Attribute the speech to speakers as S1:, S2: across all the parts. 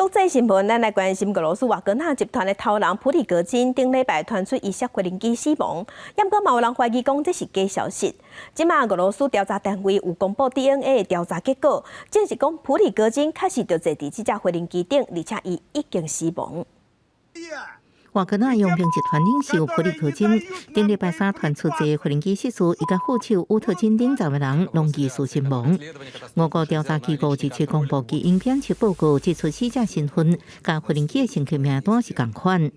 S1: 国际新闻，咱来关心俄罗斯瓦格纳集团的头人普里戈金顶礼拜传出疑涉无人机死亡，不过嘛有人怀疑讲这是假消息。即马俄罗斯调查单位有公布 DNA 的调查结果，证实讲普里戈金确实就坐伫这架无人机顶，而且伊已经死亡。
S2: 瓦格纳佣兵集团领袖普里戈金顶礼拜三传出一个无人机失事，伊甲副手乌特金等10个人拢疑似身亡。俄国调查机构日前公布其影片及报告，指出死者身份甲无人机的乘客名单是同款。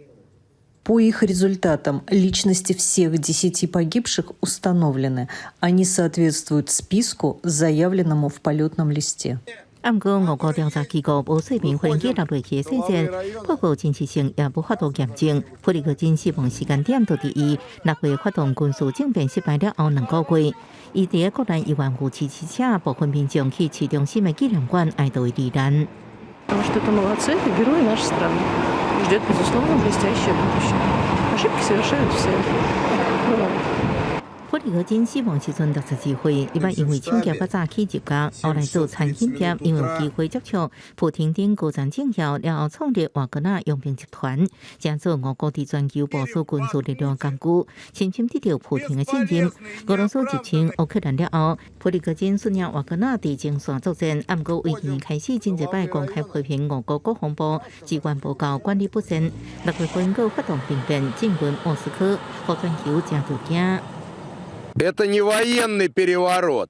S3: По их результатам личности всех 10 погибших установлены. Они соответствуют списку, заявленному в полетном листе.
S2: 不过，俄国调查机构无说明无人机落落去的细节，报告真实性也无法度验证。普里戈金死亡时间点就伫伊6月发动军事政变失败了后2个月，伊伫国内医院有支持车，部分民众去市中心的纪念馆哀悼伊罹难。
S4: Потому что это молодцы, это герои нашей страны. Ждет, безусловно, блестящее будущее. Ошибки совершают все.
S2: 普里戈金死亡时阵62岁，伊捌因为抢劫甲诈欺入监，后来做餐饮业，因为有机会接触普廷等高层政要，然后创立瓦格纳佣兵集团，正做俄国伫全球部署军事力量工具，深深得到普廷的信任。俄罗斯入侵乌克兰了后，普里戈金率领瓦格纳伫前线作战，不过为今年开始真侪摆公开批评俄国国防部机关报告管理不善，6月份又发动兵变进军莫斯科，互全球真震惊。
S5: Это не военный переворот,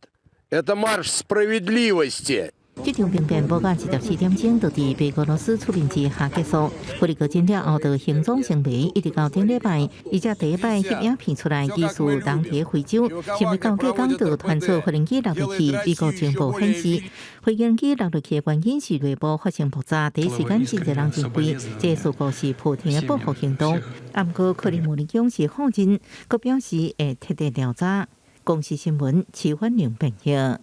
S5: это марш справедливости.
S2: 这场兵变无到14点钟，就伫被俄罗斯出兵之下结束。普里戈金了后，就行踪成为一直到顶礼拜，伊才第一摆翕影片出来，疑似人伫非洲，成为到过港就传出无人机落落去。美国情报显示，无人机落落去的原因是内部发生爆炸，第一时间真侪人认为这事故是普廷的报复行动。不过，克里姆林宫是否认，佮表示会彻底调查。公视新闻，齐欢迎朋友。